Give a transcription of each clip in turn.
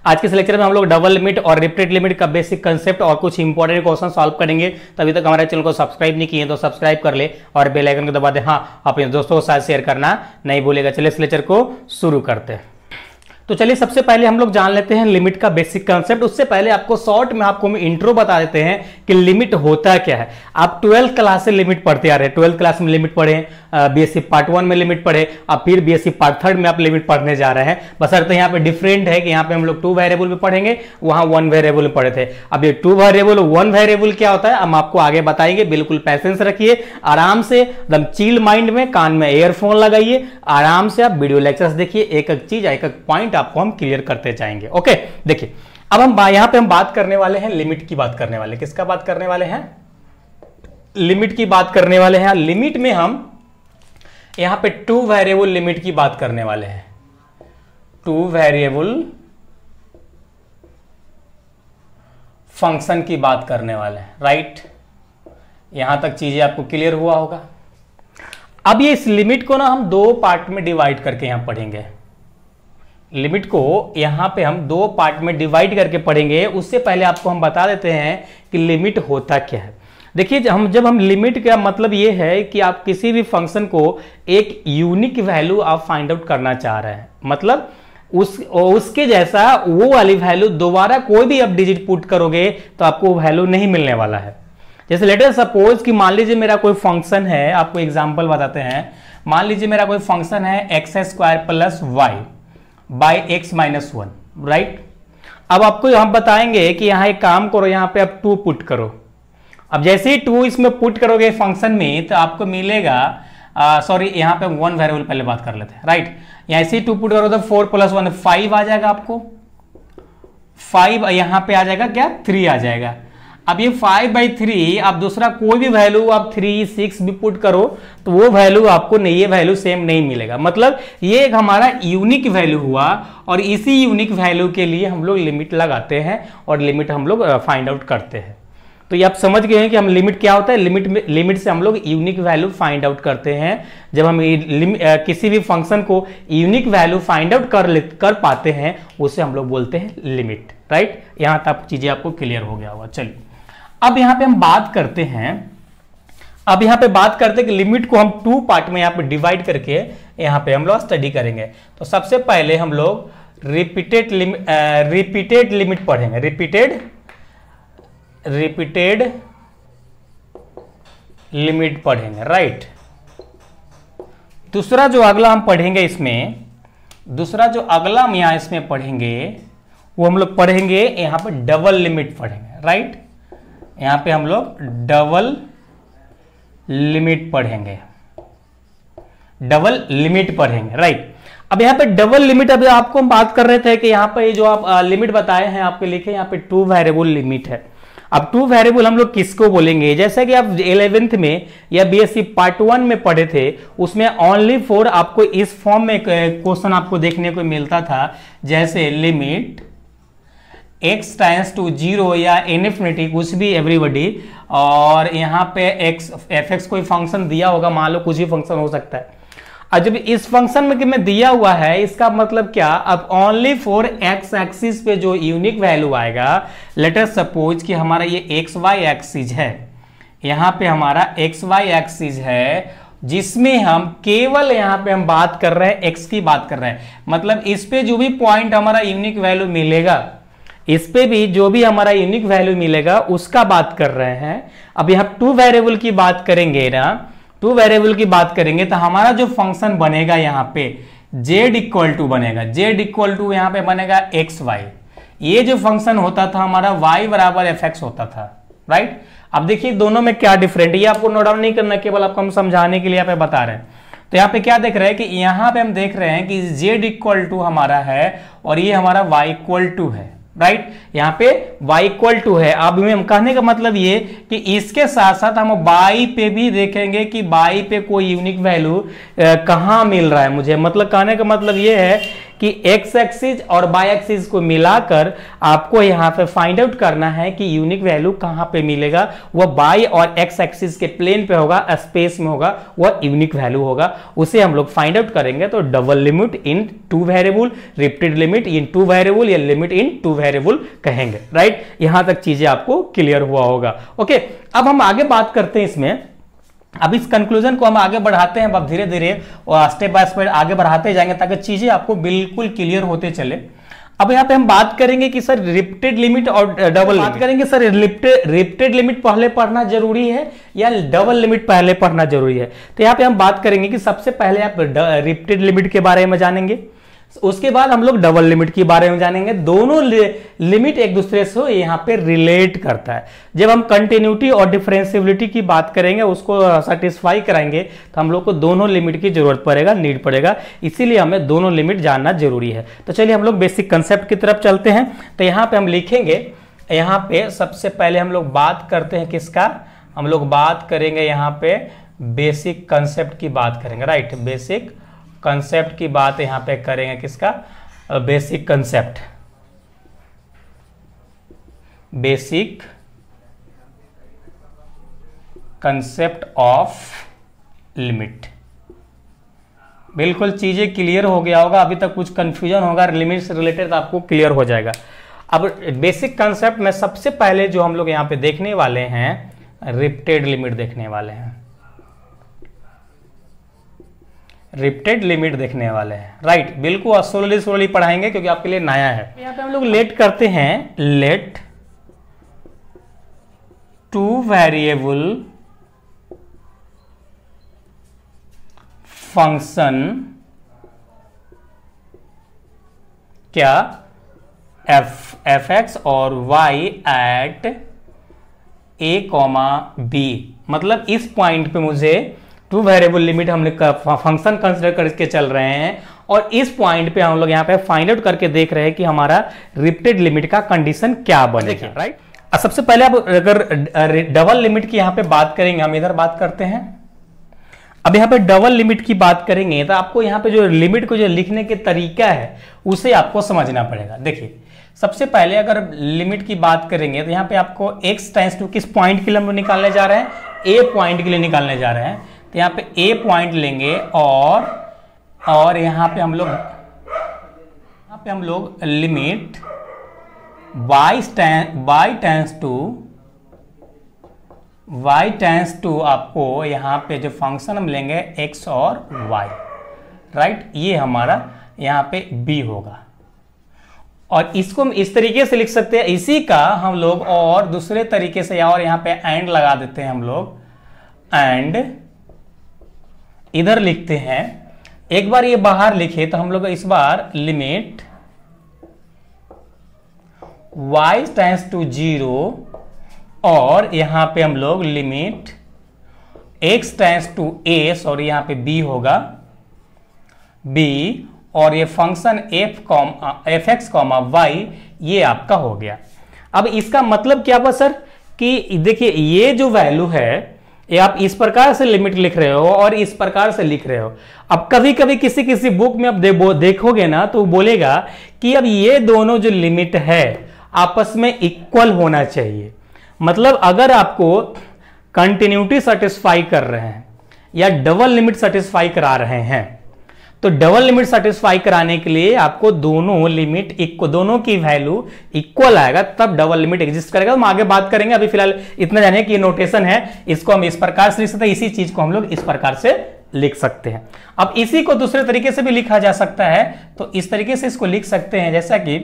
आज के इस लेक्चर में हम लोग डबल लिमिट और रिपीटेड लिमिट का बेसिक कंसेप्ट और कुछ इंपॉर्टेंट क्वेश्चन सॉल्व करेंगे। तभी तक हमारे चैनल को सब्सक्राइब नहीं किए तो सब्सक्राइब कर ले और बेल आइकन को दबा दे। हाँ, अपने दोस्तों के साथ शेयर करना नहीं भूलेगा। चलिए इस लेक्चर को शुरू करते हैं। तो चलिए सबसे पहले हम लोग जान लेते हैं लिमिट का बेसिक कंसेप्ट। उससे पहले आपको शॉर्ट में आपको इंट्रो बता देते हैं कि लिमिट होता क्या है। आप 12th क्लास से लिमिट पढ़ते आ रहे हैं, 12th क्लास में लिमिट पढ़े, बीएससी पार्ट 1 में लिमिट पढ़े, अब फिर बीएससी पार्ट 3 में आप लिमिट पढ़ने जा रहे हैं। बशर्ते यहाँ पे डिफरेंट है कि यहाँ पे हम लोग 2 वेरिएबल में पढ़ेंगे, वहां 1 वेरिएबल में पढ़े थे। अब ये 2 वेरिएबल 1 वेरिएबल क्या होता है हम आपको आगे बताएंगे। बिल्कुल पैसेंस रखिए, आराम से एकदम चिल माइंड में, कान में एयरफोन लगाइए, आराम से आप वीडियो लेक्चर्स देखिए। एक एक चीज, एक एक पॉइंट आपको हम क्लियर करते जाएंगे। ओके, देखिए अब हम यहां पे हम बात करने वाले हैं लिमिट की बात करने वाले। किसका बात करने वाले हैं? लिमिट की बात करने वाले हैं। लिमिट में हम यहां पे 2 वेरिएबल लिमिट की बात करने वाले हैं। 2 वेरिएबल फंक्शन की बात करने वाले हैं, राइट। यहां तक चीजें आपको क्लियर हुआ होगा। अब ये इस लिमिट को ना हम 2 पार्ट में डिवाइड करके यहां पढ़ेंगे। लिमिट को यहां पे हम 2 पार्ट में डिवाइड करके पढ़ेंगे। उससे पहले आपको हम बता देते हैं कि लिमिट होता क्या है। देखिए जब हम लिमिट का मतलब ये है कि आप किसी भी फंक्शन को एक यूनिक वैल्यू आप फाइंड आउट करना चाह रहे हैं, मतलब उसके जैसा वो वाली वैल्यू दोबारा कोई भी आप डिजिट पुट करोगे तो आपको वैल्यू नहीं मिलने वाला है। जैसे लेट अस सपोज कि मान लीजिए मेरा कोई फंक्शन है, आपको एग्जांपल बताते हैं। मान लीजिए मेरा कोई फंक्शन है x² + y by x - 1, right. अब आपको हम बताएंगे कि यहां एक काम करो, यहां पे आप 2 पुट करो। अब जैसे ही 2 इसमें पुट करोगे फंक्शन में तो आपको मिलेगा, सॉरी यहां पे 1 वेरिएबल पहले बात कर लेते हैं, राइट। यहां से 2 पुट करो तो 4 + 1 5 आ जाएगा आपको। 5 यहां पे आ जाएगा क्या? 3 आ जाएगा। अब ये 5/3 आप दूसरा कोई भी वैल्यू आप 3, 6 भी पुट करो तो वो वैल्यू आपको नहीं, ये वैल्यू सेम नहीं मिलेगा। मतलब ये एक हमारा यूनिक वैल्यू हुआ और इसी यूनिक वैल्यू के लिए हम लोग लिमिट लगाते हैं और लिमिट हम लोग फाइंड आउट करते हैं। तो ये आप समझ गए हैं कि हम लिमिट क्या होता है। लिमिट से हम लोग यूनिक वैल्यू फाइंड आउट करते हैं। जब हम किसी भी फंक्शन को यूनिक वैल्यू फाइंड आउट कर पाते हैं उसे हम लोग बोलते हैं लिमिट, राइट। यहां तक चीजें आपको क्लियर हो गया होगा। चलिए अब यहां पे हम बात करते हैं, कि लिमिट को हम 2 पार्ट में यहां पे डिवाइड करके यहां पे हम लोग स्टडी करेंगे। तो सबसे पहले हम लोग रिपीटेड लिमिट पढ़ेंगे। रिपीटेड लिमिट पढ़ेंगे, राइट। दूसरा जो अगला हम पढ़ेंगे इसमें पढ़ेंगे वो हम लोग पढ़ेंगे यहां पे डबल लिमिट पढ़ेंगे, राइट। यहां पे हम लोग डबल लिमिट पढ़ेंगे, राइट। अब यहां पे डबल लिमिट, अभी आपको हम बात कर रहे थे कि यहां पे जो आप लिमिट बताए हैं आपके लिखे, यहां पे 2 वेरिएबल लिमिट है। अब 2 वेरिएबल हम लोग किसको बोलेंगे? जैसा कि आप 11th में या बीएससी पार्ट 1 में पढ़े थे, उसमें ओनली फॉर आपको इस फॉर्म में क्वेश्चन आपको देखने को मिलता था, जैसे लिमिट x टेंड्स टू 0 या इनफिनिटी, कुछ भी एवरीबॉडी, और यहाँ पे f(x) कोई फंक्शन दिया होगा, मान लो कुछ भी फंक्शन हो सकता है। अब जब इस फंक्शन में दिया हुआ है, इसका मतलब क्या? अब ओनली फॉर x एक्सिस पे जो यूनिक वैल्यू आएगा, लेट अस सपोज कि हमारा ये xy एक्सिस है, यहाँ पे हमारा xy एक्सिस है, जिसमें हम केवल यहाँ पे हम बात कर रहे हैं x की बात कर रहे हैं। मतलब इस पे जो भी पॉइंट हमारा यूनिक वैल्यू मिलेगा, उसका बात कर रहे हैं। अब यहाँ 2 वेरिएबल की बात करेंगे ना, 2 वेरिएबल की बात करेंगे तो हमारा जो फंक्शन बनेगा यहाँ पे z बनेगा, यहाँ पे बनेगा xy। ये जो फंक्शन होता था हमारा y = fx होता था, राइट। अब देखिए दोनों में क्या डिफरेंट है, ये आपको नोट डाउन नहीं करना, केवल आपको हम समझाने के लिए यहाँ पे बता रहे हैं। तो यहाँ पे क्या देख रहे हैं कि यहाँ पे हम देख रहे हैं कि z हमारा है और ये हमारा y है, राइट। यहाँ पे y है। अब में कहने का मतलब ये कि इसके साथ साथ हम y पे भी देखेंगे कि y पे कोई यूनिक वैल्यू कहाँ मिल रहा है मुझे। मतलब कहने का मतलब ये है कि एक्स एक्सिस और वाई एक्सिस को मिलाकर आपको यहाँ पे फाइंड आउट करना है कि यूनिक वैल्यू कहाँ पे मिलेगा, वह वाई और एक्स एक्सिस के प्लेन पे होगा, स्पेस में होगा, वह यूनिक वैल्यू होगा, उसे हम लोग फाइंड आउट करेंगे। तो double limit in two variable, repeated limit in two variable या लिमिट इन टू वेरिएबल कहेंगे, राइट। यहां तक चीजें आपको क्लियर हुआ होगा। ओके, अब हम आगे बात करते हैं इसमें। अब इस कंक्लूजन को हम आगे बढ़ाते हैं, अब धीरे धीरे स्टेप बाय स्टेप आगे बढ़ाते जाएंगे ताकि चीजें आपको बिल्कुल क्लियर होते चले। अब यहाँ पे हम बात करेंगे कि सर रिपीटेड लिमिट और डबल बात करेंगे। सर रिपीटेड लिमिट पहले पढ़ना जरूरी है या डबल लिमिट पहले पढ़ना जरूरी है? तो यहाँ पे हम बात करेंगे कि सबसे पहले आप रिपीटेड लिमिट के बारे में जानेंगे, उसके बाद हम लोग डबल लिमिट के बारे में जानेंगे। दोनों लिमिट एक दूसरे से यहाँ पे रिलेट करता है। जब हम कंटिन्यूटी और डिफरेंशियबिलिटी की बात करेंगे, उसको सेटिस्फाई कराएंगे, तो हम लोग को दोनों लिमिट की जरूरत पड़ेगा, नीड पड़ेगा, इसीलिए हमें दोनों लिमिट जानना जरूरी है। तो चलिए हम लोग बेसिक कंसेप्ट की तरफ चलते हैं। तो यहाँ पे हम लिखेंगे, यहाँ पे सबसे पहले हम लोग बात करते हैं किसका, हम लोग बात करेंगे यहाँ पे बेसिक कंसेप्ट की बात करेंगे, राइट। बेसिक कंसेप्ट की बात यहां पे करेंगे, किसका, basic concept, basic concept of limit. बिल्कुल चीजें क्लियर हो गया होगा, अभी तक कुछ कंफ्यूजन होगा लिमिट से रिलेटेड तो आपको क्लियर हो जाएगा। अब बेसिक कंसेप्ट में सबसे पहले जो हम लोग यहां पे देखने वाले हैं, रिपीटेड लिमिट देखने वाले हैं, रिपीटेड लिमिट देखने वाले हैं, राइट। बिल्कुल स्लोली पढ़ाएंगे क्योंकि आपके लिए नया है। यहाँ पे हम लोग लेट करते हैं, लेट टू वेरिएबल फंक्शन क्या, एफ एक्स और वाई एट ए कॉमा बी। मतलब इस पॉइंट पे मुझे टू वेरिएबल लिमिट हम लोग का फंक्शन कंसिडर करके चल रहे हैं और इस पॉइंट पे हम लोग यहाँ पे फाइंड आउट करके देख रहे हैं कि हमारा रिपीटेड लिमिट का कंडीशन क्या बनेगा, राइट। सबसे पहले अब अगर डबल लिमिट की यहाँ पे बात करेंगे, हम इधर बात करते हैं। अब यहाँ पे डबल लिमिट की बात करेंगे तो आपको यहाँ पे जो लिमिट को जो लिखने के तरीका है उसे आपको समझना पड़ेगा। देखिए सबसे पहले अगर लिमिट की बात करेंगे तो यहाँ पे आपको x टाइम्स टू किस पॉइंट के लिए हम लोग निकालने जा रहे हैं, a पॉइंट के लिए निकालने जा रहे हैं। तो यहाँ पे a पॉइंट लेंगे और यहाँ पे हम लोग लिमिट y टेंस टू आपको यहाँ पे जो फंक्शन हम लेंगे x और y, राइट। ये हमारा यहाँ पे b होगा और इसको हम इस तरीके से लिख सकते हैं। इसी का हम लोग और दूसरे तरीके से और यहाँ पे एंड लगा देते हैं, हम लोग एंड इधर लिखते हैं। एक बार ये बाहर लिखे तो हम लोग इस बार लिमिट y टेंस टू 0 और यहां पे हम लोग limit x tends to a, sorry यहां पे b होगा b, और ये function f x comma y ये आपका हो गया। अब इसका मतलब क्या हुआ सर कि देखिए ये जो वैल्यू है ये आप इस प्रकार से लिमिट लिख रहे हो और इस प्रकार से लिख रहे हो। अब कभी कभी किसी बुक में आप देखोगे ना तो बोलेगा कि अब ये दोनों जो लिमिट है आपस में इक्वल होना चाहिए। मतलब अगर आपको कंटिन्यूटी सेटिस्फाई कर रहे हैं या डबल लिमिट सेटिस्फाई करा रहे हैं तो डबल लिमिट सेटिस्फाई कराने के लिए आपको दोनों लिमिट दोनों की वैल्यू इक्वल आएगा, तब डबल लिमिट एग्जिस्ट करेगा। हम आगे बात करेंगे, अभी फिलहाल इतना जानिए कि ये नोटेशन है, इसको हम इस प्रकार से लिख सकते हैं, इसी चीज को हम लोग इस प्रकार से लिख सकते हैं। अब इसी को दूसरे तरीके से भी लिखा जा सकता है, तो इस तरीके से इसको लिख सकते हैं जैसा कि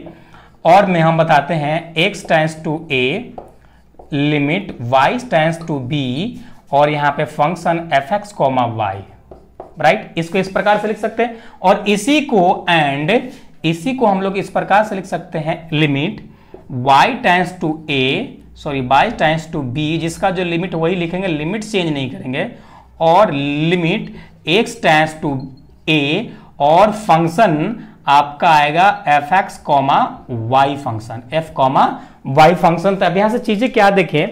और में हम बताते हैं x tends to a limit y tends to b और यहां पे function f x comma y, right. इसको इस प्रकार से लिख सकते हैं और इसी को हम लोग इस प्रकार से लिख सकते हैं limit y tends to y tends to b, जिसका जो लिमिट वही लिखेंगे, लिमिट चेंज नहीं करेंगे, और limit x tends to a और फंक्शन आपका आएगा f x comma y function, f comma y function. तो अब यहां से चीजें क्या देखें,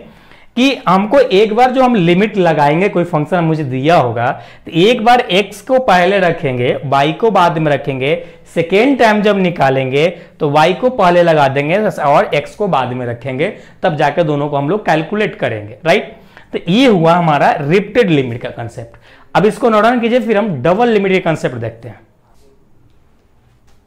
कि हमको एक बार जो हम लिमिट लगाएंगे, कोई फंक्शन मुझे दिया होगा, तो एक बार x को पहले रखेंगे, y को बाद में रखेंगे, सेकेंड टाइम जब निकालेंगे तो y को पहले लगा देंगे और x को बाद में रखेंगे, तब जाकर दोनों को हम लोग कैलकुलेट करेंगे, राइट। तो ये हुआ हमारा रिपीटेड लिमिट का कंसेप्ट। अब इसको नोट डाउन कीजिए, फिर हम डबल लिमिट के कंसेप्ट देखते हैं।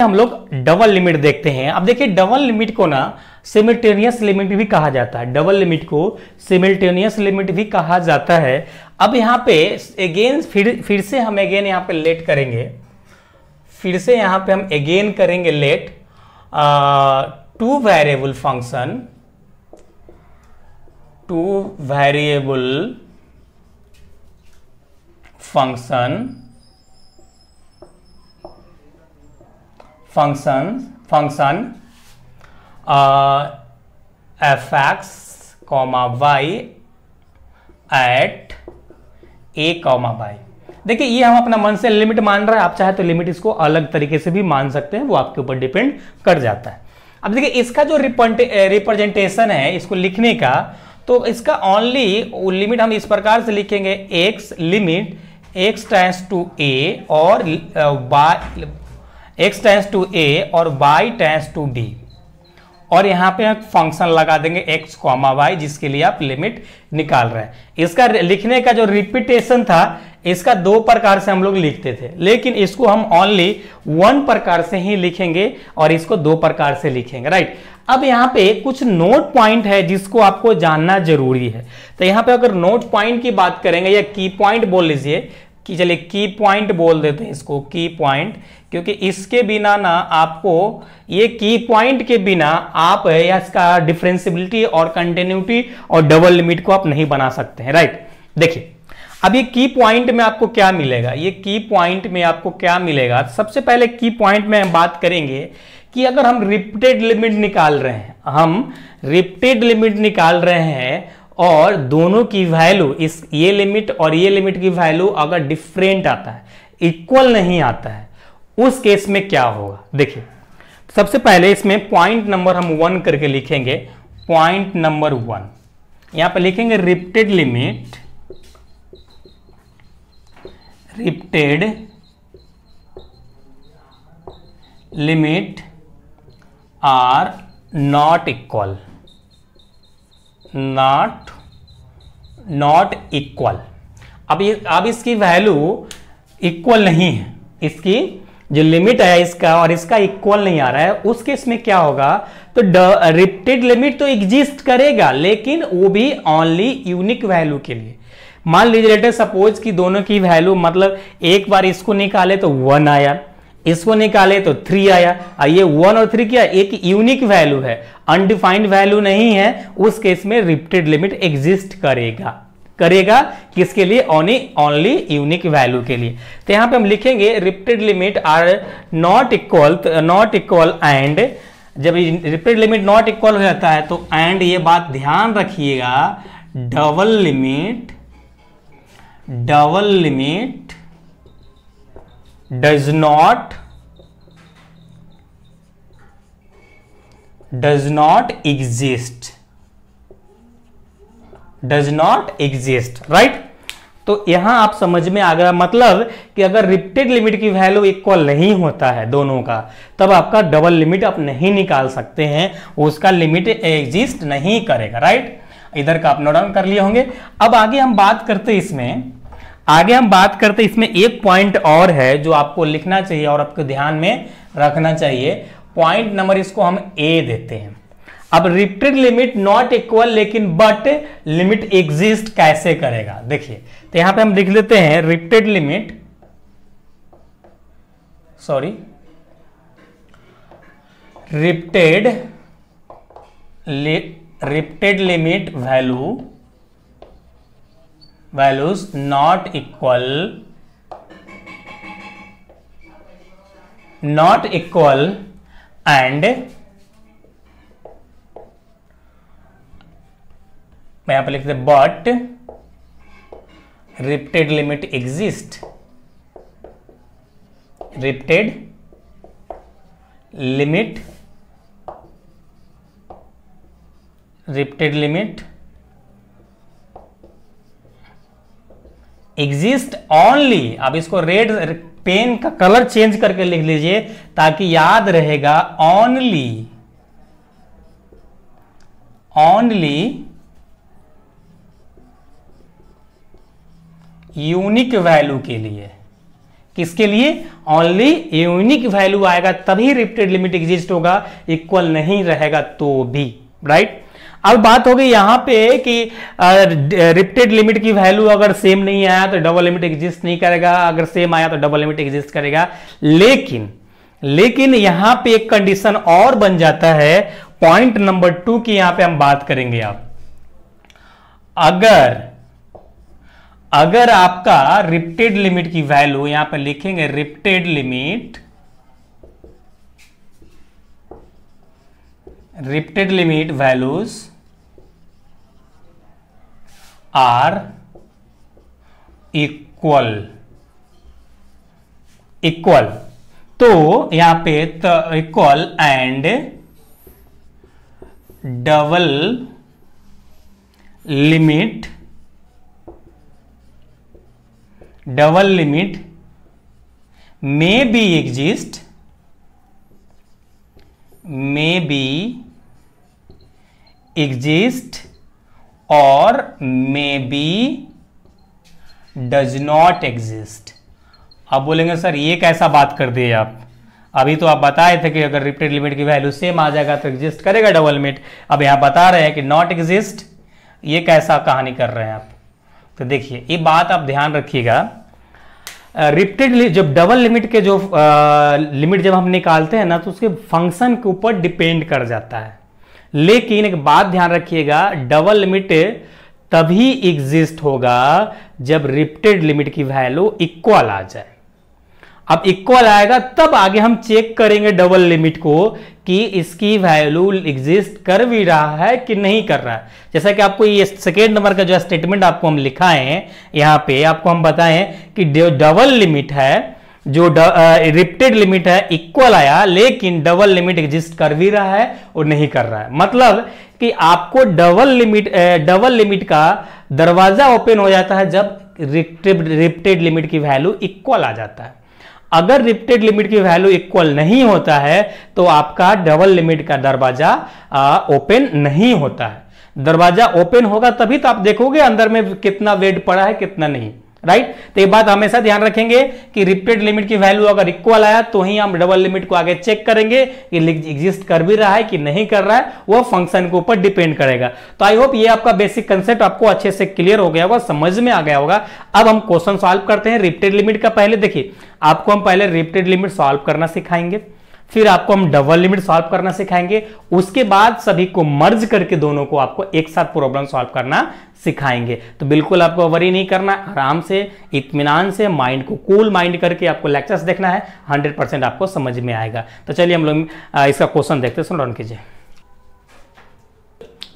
हम लोग डबल लिमिट देखते हैं। अब देखिए, डबल लिमिट को ना सिमिल्टेनियस लिमिट भी कहा जाता है, डबल लिमिट को सिमिल्टेनियस लिमिट भी कहा जाता है। अब यहां पे अगेन फिर से हम अगेन यहां पे लेट करेंगे, फिर से यहां पे हम अगेन करेंगे let two variable function, two variable function fx, y at a, y। देखिए, ये हम अपना मन से लिमिट मान रहे हैं, आप चाहे तो लिमिट इसको अलग तरीके से भी मान सकते हैं, वो आपके ऊपर डिपेंड कर जाता है। अब देखिए, इसका जो रिप्रेजेंटेशन है इसको लिखने का, तो इसका ओनली लिमिट हम इस प्रकार से लिखेंगे, x limit x tends to a और x टेंड्स टू a और y टेंड्स टू d, और यहां पे फंक्शन लगा देंगे x, y, जिसके लिए आप लिमिट निकाल रहे हैं। इसका लिखने का जो रिपीटेशन था, इसका दो प्रकार से हम लोग लिखते थे, लेकिन इसको हम ओनली वन प्रकार से ही लिखेंगे और इसको दो प्रकार से लिखेंगे, राइट। अब यहाँ पे कुछ नोट पॉइंट है जिसको आपको जानना जरूरी है। तो यहाँ पे अगर नोट पॉइंट की बात करेंगे, या की पॉइंट बोल लीजिए, कि चलिए की पॉइंट बोल देते हैं इसको, की पॉइंट, क्योंकि इसके बिना ना आपको, ये की पॉइंट के बिना आप या इसका डिफरेंशिएबिलिटी और कंटिन्यूटी और डबल लिमिट को आप नहीं बना सकते हैं, राइट। देखिए, अब ये की पॉइंट में आपको क्या मिलेगा, ये की पॉइंट में आपको क्या मिलेगा। सबसे पहले की पॉइंट में हम बात करेंगे कि अगर हम रिपीटेड लिमिट निकाल रहे हैं, हम रिपीटेड लिमिट निकाल रहे हैं और दोनों की वैल्यू, इस ये लिमिट और ये लिमिट की वैल्यू अगर डिफरेंट आता है, इक्वल नहीं आता है, उस केस में क्या होगा। देखिए, सबसे पहले इसमें पॉइंट नंबर हम 1 करके लिखेंगे। पॉइंट नंबर 1 यहां पर लिखेंगे, repeated limit are not equal, not equal. अब इसकी वैल्यू इक्वल नहीं है, इसकी जो लिमिट है इसका और इसका इक्वल नहीं आ रहा है, उस केस में क्या होगा, तो रिपीटेड लिमिट तो एग्जिस्ट करेगा, लेकिन वो भी ओनली यूनिक वैल्यू के लिए। मान लीजिए लेट सपोज कि दोनों की वैल्यू, मतलब एक बार इसको निकाले तो 1 आया, इसको निकाले तो 3 आया, और ये 1 और 3 क्या, एक यूनिक वैल्यू है, अनडिफाइंड वैल्यू नहीं है, उस केस में रिपीटेड लिमिट एग्जिस्ट करेगा किसके लिए, ओनली यूनिक वैल्यू के लिए। तो यहां पे हम लिखेंगे repeated limit are not equal and, जब रिपीटेड लिमिट नॉट इक्वल हो जाता है तो एंड, ये बात ध्यान रखिएगा, double limit does not exist, right. तो यहां आप समझ में आ गया, मतलब कि अगर रिपीटेड लिमिट की वैल्यू इक्वल नहीं होता है दोनों का, तब आपका डबल लिमिट आप नहीं निकाल सकते हैं, उसका लिमिट एग्जिस्ट नहीं करेगा, राइट। इधर का आप नोट डाउन कर लिए होंगे। अब आगे हम बात करते इसमें एक पॉइंट और है जो आपको लिखना चाहिए और आपको ध्यान में रखना चाहिए। पॉइंट नंबर इसको हम ए देते हैं। अब रिपीटेड लिमिट नॉट इक्वल, लेकिन बट लिमिट एग्जिस्ट कैसे करेगा, देखिए। तो यहां पे हम लिख लेते हैं repeated limit values not equal and मैं यहां पर लिखते हैं but repeated limit exist, repeated limit exist only, अब इसको रेड पेन का कलर चेंज करके लिख लीजिए ताकि याद रहेगा, ओनली यूनिक वैल्यू के लिए। किसके लिए? ओनली यूनिक वैल्यू आएगा तभी रिपीटेड लिमिट एग्जिस्ट होगा, इक्वल नहीं रहेगा तो भी, राइट। अब बात हो गई यहां पे कि रिपीटेड लिमिट की वैल्यू अगर सेम नहीं आया तो डबल लिमिट एग्जिस्ट नहीं करेगा, अगर सेम आया तो डबल लिमिट एग्जिस्ट करेगा। लेकिन यहां पे एक कंडीशन और बन जाता है, पॉइंट नंबर 2 की यहां पे हम बात करेंगे। आप अगर आपका रिपीटेड लिमिट की वैल्यू यहां पे लिखेंगे, repeated limit values are equal, तो यहां पे equal and double limit may be exist or maybe does not exist। अब बोलेंगे सर ये कैसा बात कर दिए आप, अभी तो आप बताए थे कि अगर रिपीटेड लिमिट की वैल्यू सेम आ जाएगा तो एग्जिस्ट करेगा डबल लिमिट, अब यहां बता रहे हैं कि नॉट एग्जिस्ट, ये कैसा कहानी कर रहे हैं आप। तो देखिए ये बात आप ध्यान रखिएगा, रिपीटेड जब डबल लिमिट के जो लिमिट जब हम निकालते हैं ना तो उसके फंक्शन के ऊपर डिपेंड कर जाता है। लेकिन एक बात ध्यान रखिएगा, डबल लिमिट तभी एग्जिस्ट होगा जब रिपीटेड लिमिट की वैल्यू इक्वल आ जाए। अब इक्वल आएगा तब आगे हम चेक करेंगे डबल लिमिट को कि इसकी वैल्यू एग्जिस्ट कर भी रहा है कि नहीं कर रहा है। जैसा कि आपको ये सेकेंड नंबर का जो स्टेटमेंट आपको हम लिखा है यहां पे आपको हम बताएं कि डबल लिमिट है, जो रिपीटेड लिमिट है इक्वल आया, लेकिन डबल लिमिट एग्जिस्ट कर भी रहा है और नहीं कर रहा है। मतलब कि आपको डबल लिमिट का दरवाजा ओपन हो जाता है जब रिपीटेड लिमिट की वैल्यू इक्वल आ जाता है। अगर रिपीटेड लिमिट की वैल्यू इक्वल नहीं होता है तो आपका डबल लिमिट का दरवाजा ओपन नहीं होता है। दरवाजा ओपन होगा तभी तो आप देखोगे अंदर में कितना वेट पड़ा है कितना नहीं, राइट। तो ये बात हमेशा ध्यान रखेंगे कि रिपीटेड लिमिट की वैल्यू अगर इक्वल आया तो ही हम डबल लिमिट को आगे चेक करेंगे कि एग्जिस्ट कर भी रहा है कि नहीं कर रहा है, वो फंक्शन के ऊपर डिपेंड करेगा। तो आई होप ये आपका बेसिक कंसेप्ट आपको अच्छे से क्लियर हो गया होगा, समझ में आ गया होगा। अब हम क्वेश्चन सॉल्व करते हैं रिपीटेड लिमिट का। पहले देखिए आपको हम पहले रिपीटेड लिमिट सॉल्व करना सिखाएंगे, फिर आपको हम डबल लिमिट सॉल्व करना सिखाएंगे, उसके बाद सभी को मर्ज करके दोनों को आपको एक साथ प्रॉब्लम सॉल्व करना सिखाएंगे। तो बिल्कुल आपको वरी नहीं करना, आराम से इत्मीनान से माइंड को कूल माइंड करके आपको लेक्चर्स देखना है, 100% आपको समझ में आएगा। तो चलिए हम लोग इसका क्वेश्चन देखते हैं, सुन कीजिए।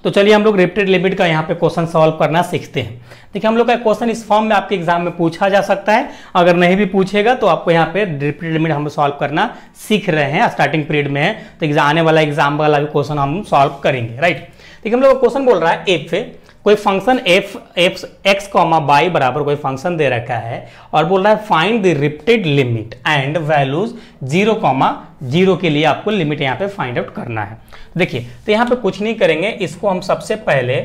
तो चलिए हम लोग रिपीटेड लिमिट का यहाँ पे क्वेश्चन सॉल्व करना सीखते हैं। देखिए हम लोग का क्वेश्चन इस फॉर्म में आपके एग्जाम में पूछा जा सकता है, अगर नहीं भी पूछेगा तो आपको यहाँ पे रिपीटेड लिमिट हम सॉल्व करना सीख रहे हैं, स्टार्टिंग पीरियड में है, तो आने वाला एग्जाम वाला भी क्वेश्चन हम सॉल्व करेंगे, राइट। देखिए हम लोग क्वेश्चन बोल रहा है एफ, कोई function f x comma by बराबर कोई फंक्शन दे रखा है और बोल रहा है find the repeated limit and values 0,0 के लिए आपको लिमिट यहाँ पे फाइंड आउट करना है। देखिए तो यहाँ पे कुछ नहीं करेंगे, इसको हम सबसे पहले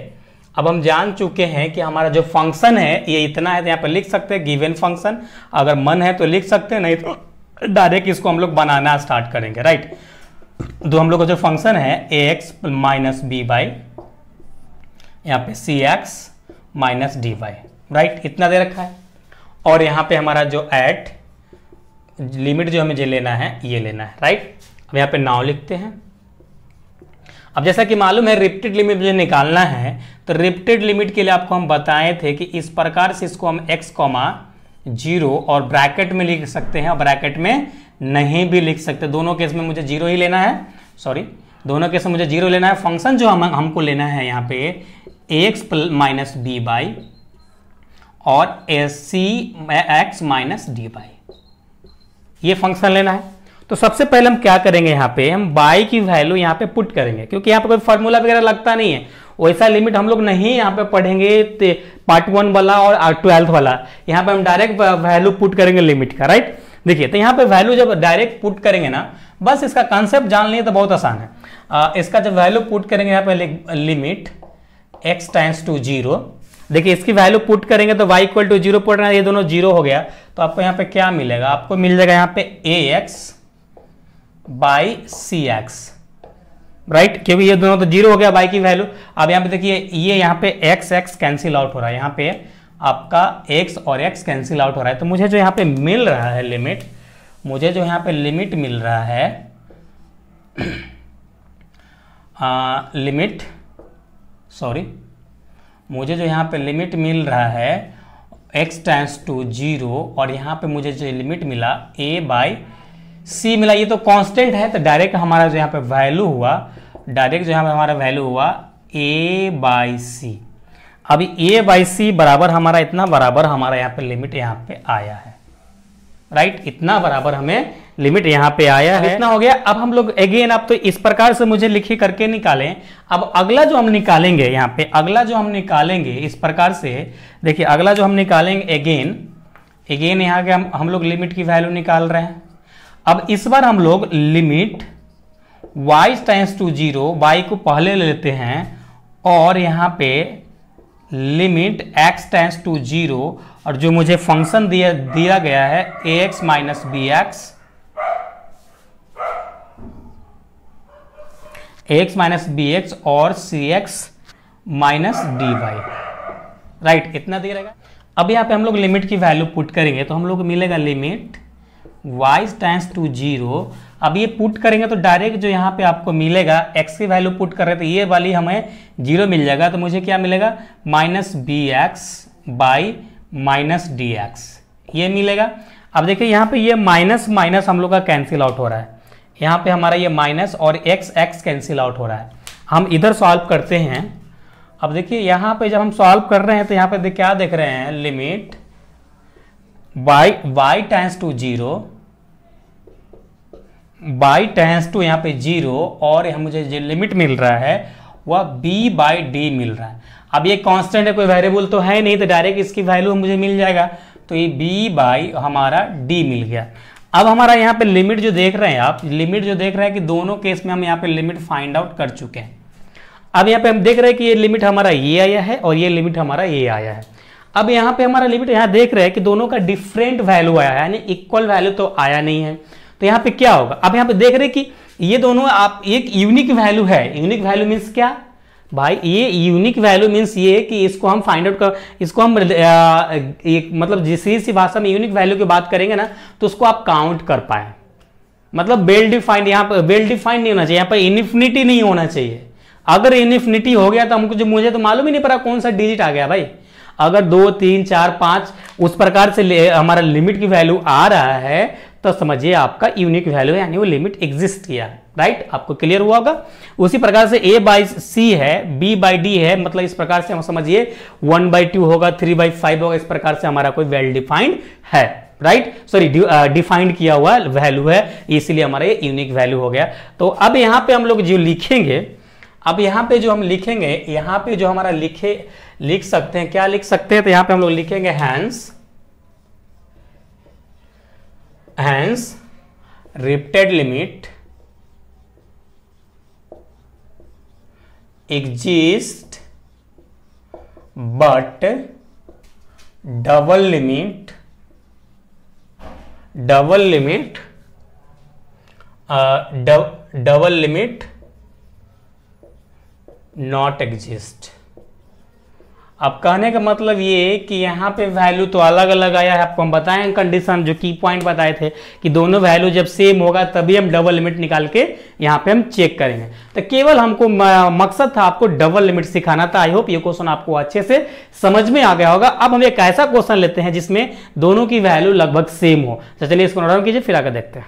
अब हम जान चुके हैं कि हमारा जो फंक्शन है ये इतना है, तो यहाँ पे लिख सकते हैं गिवन फंक्शन, अगर मन है तो लिख सकते हैं, नहीं तो डायरेक्ट इसको हम लोग बनाना स्टार्ट करेंगे, राइट। तो हम लोग का जो फंक्शन है ax माइनस बी बाई यहाँ पे cx minus d y, right, इतना दे रखा है। और यहाँ पे हमारा जो एट लिमिट जो हमें जो लेना है ये लेना है, राइट। अब यहाँ पे नाउ लिखते हैं। अब जैसा कि मालूम है रिपीटेड लिमिट मुझे निकालना है, तो रिपीटेड लिमिट के लिए आपको हम बताए थे कि इस प्रकार से इसको हम x, 0 और ब्रैकेट में लिख सकते हैं और ब्रैकेट में नहीं भी लिख सकते। दोनों केस में मुझे 0 ही लेना है, सॉरी दोनों केस में मुझे 0 लेना है। फंक्शन जो हमको लेना है यहाँ पे ax माइनस बी बाई और cx माइनस डी बाई, ये फंक्शन लेना है। तो सबसे पहले हम क्या करेंगे, यहाँ पे हम y की वैल्यू यहाँ पे पुट करेंगे, क्योंकि यहाँ पे कोई फॉर्मूला वगैरह लगता नहीं है, वैसा लिमिट हम लोग नहीं यहाँ पे पढ़ेंगे पार्ट 1 वाला और 12th वाला। यहाँ पे हम डायरेक्ट वैल्यू पुट करेंगे लिमिट का, राइट। देखिए तो यहाँ पे वैल्यू जब डायरेक्ट पुट करेंगे ना, बस इसका कॉन्सेप्ट जान लिए तो बहुत आसान है। इसका जब वैल्यू पुट करेंगे यहाँ पे लिमिट x टेंड्स टू 0, देखिए इसकी वैल्यू पुट करेंगे तो y इक्वल टू 0 पुट, ये दोनों 0 हो गया, तो आपको यहाँ पे क्या मिलेगा, आपको मिल जाएगा यहाँ पे ax बाई cx, राइट, क्योंकि ये दोनों तो 0 हो गया y की वैल्यू। अब यहाँ पे देखिए ये यहाँ पे x कैंसिल आउट हो रहा है, यहाँ पे आपका x और x कैंसिल आउट हो रहा है, तो मुझे जो यहाँ पे मिल रहा है लिमिट, मुझे जो यहाँ पे लिमिट मिल रहा है मुझे जो यहाँ पे लिमिट मिल रहा है x टेंड्स टू 0, और यहाँ पे मुझे जो लिमिट मिला a बाई c मिला, ये तो कांस्टेंट है, तो डायरेक्ट हमारा जो यहाँ पे वैल्यू हुआ, डायरेक्ट जो यहाँ पे हमारा वैल्यू हुआ a बाई c। अभी a बाई c बराबर हमारा इतना, बराबर हमारा यहाँ पे लिमिट यहाँ पे आया है, राइट, इतना बराबर हमें लिमिट यहाँ पे आया है, इतना हो गया। अब हम लोग अगेन, अब तो इस प्रकार से मुझे लिखी करके निकालें। अब अगला जो हम निकालेंगे यहाँ पे, अगला जो हम निकालेंगे इस प्रकार से, देखिए अगला जो हम निकालेंगे अगेन यहाँ के हम लोग लिमिट की वैल्यू निकाल रहे हैं। अब इस बार हम लोग limit y tends to 0, y को पहले ले लेते हैं, और यहाँ पे लिमिट x टेंड्स टू 0, और जो मुझे फंक्शन दिया गया है ax minus bx, ax minus bx और cx माइनस dy, राइट, इतना दिया रहेगा। अब यहाँ पे हम लोग लिमिट की वैल्यू पुट करेंगे, तो हम लोग मिलेगा लिमिट y टेंड्स टू 0। अब ये पुट करेंगे तो डायरेक्ट जो यहाँ पे आपको मिलेगा, x की वैल्यू पुट कर रहे तो ये वाली हमें 0 मिल जाएगा, तो मुझे क्या मिलेगा, minus bx by minus dx, ये मिलेगा। अब देखिए यहाँ पे ये माइनस माइनस हम लोग का कैंसिल आउट हो रहा है, यहाँ पे हमारा ये माइनस और x कैंसिल आउट हो रहा है। हम इधर सॉल्व करते हैं। अब देखिए यहाँ पे जब हम सॉल्व कर रहे हैं तो यहाँ पे क्या देख रहे हैं, limit y tends to 0, y tends to यहाँ पे 0, और मुझे जो लिमिट मिल रहा है वह b बाई डी मिल रहा है। अब ये कांस्टेंट है, कोई वेरिएबल तो है नहीं, तो डायरेक्ट इसकी वैल्यू मुझे मिल जाएगा, तो ये b बाई हमारा d मिल गया। अब हमारा यहाँ पे लिमिट जो देख रहे हैं आप, लिमिट जो देख रहे हैं कि दोनों केस में हम यहाँ पे लिमिट फाइंड आउट कर चुके हैं। अब यहाँ पे हम देख रहे हैं कि ये लिमिट हमारा ये आया है और ये लिमिट हमारा ये आया है। अब यहाँ पे हमारा लिमिट यहाँ देख रहे हैं कि दोनों का डिफरेंट वैल्यू आया है, यानी इक्वल वैल्यू तो आया नहीं है। तो यहाँ पे क्या होगा, अब यहाँ पे देख रहे हैं कि ये दोनों आप एक यूनिक वैल्यू है। यूनिक वैल्यू मीन्स क्या भाई, ये यूनिक वैल्यू मीन्स ये कि इसको हम फाइंड आउट कर, इसको हम एक मतलब जिस सी भाषा में यूनिक वैल्यू की बात करेंगे ना, तो उसको आप काउंट कर पाए, मतलब वेल डिफाइंड। यहाँ पर वेल डिफाइंड नहीं होना चाहिए, यहाँ पर इनफिनिटी नहीं होना चाहिए। अगर इनफिनिटी हो गया तो हमको जो, मुझे तो मालूम ही नहीं पड़ा कौन सा डिजिट आ गया भाई। अगर 2 3 4 5 उस प्रकार से हमारा लिमिट की वैल्यू आ रहा है तो समझिए आपका यूनिक वैल्यू है, यानी वो लिमिट एग्जिस्ट किया है, राइट। आपको क्लियर हुआ होगा। उसी प्रकार से a बाई सी है, b बाई डी है, मतलब इस प्रकार से हम समझिए 1/2 होगा, 3/5 होगा, इस प्रकार से हमारा कोई वेल डिफाइंड है, राइट, सॉरी डिफाइंड किया हुआ वैल्यू है, इसीलिए हमारा ये यूनिक वैल्यू हो गया। तो अब यहाँ पे हम लोग जो लिखेंगे, अब यहाँ पे जो हम लिखेंगे, यहाँ पे जो हमारा लिख सकते हैं, क्या लिख सकते हैं, तो यहाँ पे हम लोग लिखेंगे hence repeated limit exist but double limit not exist। अब कहने का मतलब ये कि यहाँ पे वैल्यू तो अलग अलग आया है, आपको हम बताएं कंडीशन, जो की पॉइंट बताए थे कि दोनों वैल्यू जब सेम होगा तभी हम डबल लिमिट निकाल के यहाँ पे हम चेक करेंगे। तो केवल हमको मकसद था आपको डबल लिमिट सिखाना था। आई होप ये क्वेश्चन आपको अच्छे से समझ में आ गया होगा। अब हम एक ऐसा क्वेश्चन लेते हैं जिसमें दोनों की वैल्यू लगभग सेम हो। तो चलिए इसको नोट डाउन कीजिए, फिर आकर देखते हैं।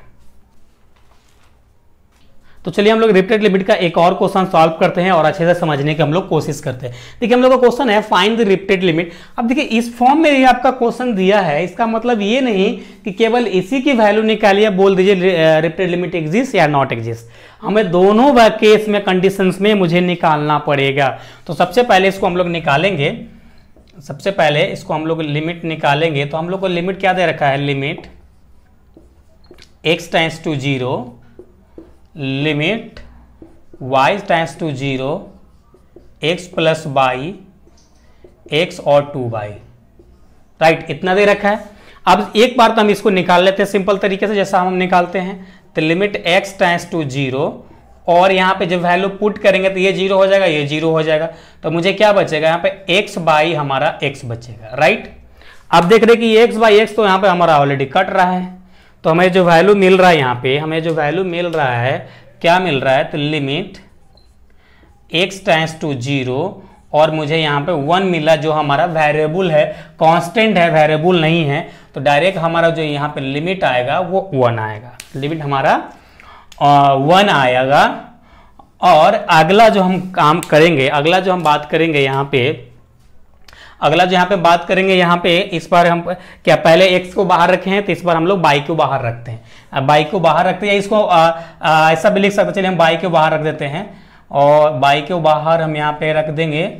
तो चलिए हम लोग रिपीटेड लिमिट का एक और क्वेश्चन सॉल्व करते हैं और अच्छे से समझने की हम लोग कोशिश करते हैं। देखिए हम लोग का क्वेश्चन है फाइंड द रिपीटेड लिमिट। अब देखिए इस फॉर्म में ये आपका क्वेश्चन दिया है, इसका मतलब ये नहीं कि केवल इसी की वैल्यू निकालिए, बोल दीजिए रिपीटेड लिमिट एग्जिस्ट या नॉट एग्जिस्ट। हमें दोनों केस में कंडीशंस में मुझे निकालना पड़ेगा। तो सबसे पहले इसको हम लोग निकालेंगे, सबसे पहले इसको हम लोग लिमिट निकालेंगे। तो हम लोग को लिमिट क्या दे रखा है, limit x tends to 0, limit y tends to 0, x plus y, x और 2y, राइट, इतना दे रखा है। अब एक बार तो हम इसको निकाल लेते हैं सिंपल तरीके से, जैसा हम निकालते हैं। तो लिमिट x टेंड्स टू 0 और यहाँ पे जब वैल्यू पुट करेंगे तो ये 0 हो जाएगा, ये 0 हो जाएगा। तो मुझे क्या बचेगा यहाँ पे, x बाई हमारा x बचेगा, राइट। अब देख रहे कि x बाई x तो यहाँ पे हमारा ऑलरेडी कट रहा है। तो हमें जो वैल्यू मिल रहा है यहाँ पे, हमें जो वैल्यू मिल रहा है, क्या मिल रहा है, तो लिमिट x टेंड्स टू 0 और मुझे यहाँ पे 1 मिला, जो हमारा वेरिएबल है, कांस्टेंट है, वेरिएबल नहीं है। तो डायरेक्ट हमारा जो यहाँ पे लिमिट आएगा वो 1 आएगा, लिमिट हमारा 1 आएगा। और अगला जो हम काम करेंगे, अगला जो हम बात करेंगे यहाँ पे, अगला जो यहाँ पे बात करेंगे यहाँ पे, इस बार हम क्या पहले x को बाहर रखे हैं, तो इस बार हम लोग y को बाहर रखते हैं। अब y को बाहर रखते हैं, इसको ऐसा भी लिख सकते हैं, चलिए हम y को बाहर रख देते हैं और y को बाहर हम यहाँ पे रख देंगे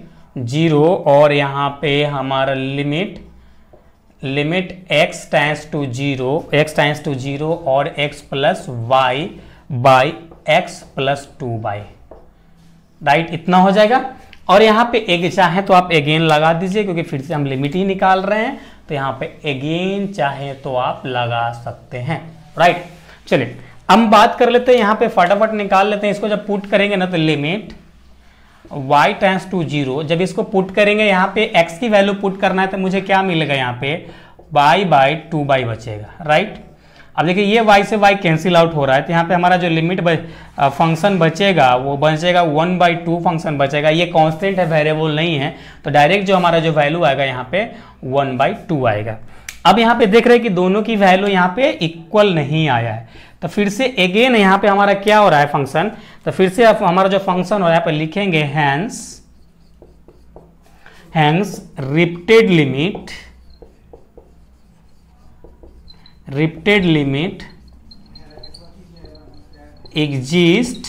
0 और यहाँ पे हमारा लिमिट x टेंड्स टू 0 और x plus y by x plus 2y, right, इतना हो जाएगा। और यहाँ पे एक चाहे तो आप अगेन लगा दीजिए, क्योंकि फिर से हम लिमिट ही निकाल रहे हैं, तो यहाँ पे अगेन चाहे तो आप लगा सकते हैं, राइट। चलिए हम बात कर लेते हैं यहाँ पे, फटाफट निकाल लेते हैं इसको। जब पुट करेंगे ना तो लिमिट y टेंड्स टू 0, जब इसको पुट करेंगे यहाँ पे x की वैल्यू पुट करना है, तो मुझे क्या मिलेगा यहाँ पे, y बाई 2y बचेगा, राइट। अब देखिए ये y से y कैंसिल आउट हो रहा है, तो यहाँ पे हमारा जो लिमिट फंक्शन बचेगा वो बचेगा 1/2 फंक्शन बचेगा। ये कांस्टेंट है, वेरिएबल नहीं है, तो डायरेक्ट जो हमारा जो वैल्यू आएगा यहाँ पे 1/2 आएगा। अब यहाँ पे देख रहे हैं कि दोनों की वैल्यू यहाँ पे इक्वल नहीं आया है, तो फिर से अगेन यहाँ पे हमारा क्या हो रहा है फंक्शन, तो फिर से हमारा जो फंक्शन हो रहा है यहाँ पे लिखेंगे hence repeated limit exist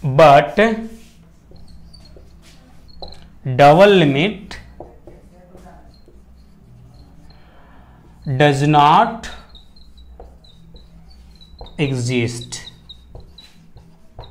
but double limit does not exist,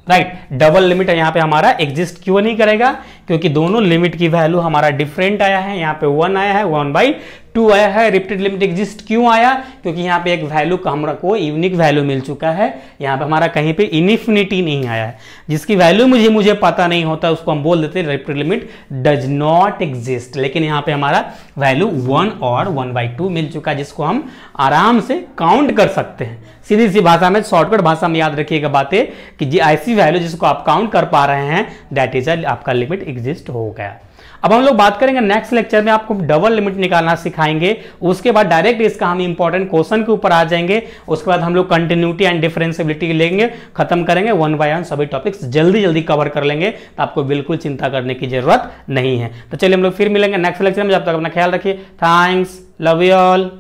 right. Double limit यहाँ पे हमारा एग्जिस्ट क्यों नहीं करेगा, क्योंकि दोनों लिमिट की वैल्यू हमारा डिफरेंट आया है। यहाँ पे 1 आया है, 1/2 आया है। रिपीटेड लिमिट एग्जिस्ट क्यों आया, क्योंकि यहाँ पे एक वैल्यू का हमारा को यूनिक वैल्यू मिल चुका है। यहाँ पे हमारा कहीं पे इनफिनिटी नहीं आया है, जिसकी वैल्यू मुझे पता नहीं होता, उसको हम बोल देते हैं repeated limit does not exist. लेकिन यहाँ पे हमारा वैल्यू 1 और 1/2 मिल चुका है, जिसको हम आराम से काउंट कर सकते हैं। सीधी सी भाषा में, शॉर्टकट भाषा में याद रखिएगा बातें कि जी ऐसी वैल्यू जिसको आप काउंट कर पा रहे हैं, दैट इज आपका लिमिट एग्जिस्ट हो गया। अब हम लोग बात करेंगे नेक्स्ट लेक्चर में, आपको डबल लिमिट निकालना सिखाएंगे। उसके बाद डायरेक्ट इसका हम इंपॉर्टेंट क्वेश्चन के ऊपर आ जाएंगे। उसके बाद हम लोग कंटिन्यूटी एंड डिफरेंशिएबिलिटी लेंगे, खत्म करेंगे 1 बाय 1 सभी टॉपिक्स जल्दी कवर कर लेंगे, तो आपको बिल्कुल चिंता करने की जरूरत नहीं है। तो चलिए हम लोग फिर मिलेंगे नेक्स्ट लेक्चर में, जब तक अपना ख्याल रखिए। Thanks, love you all.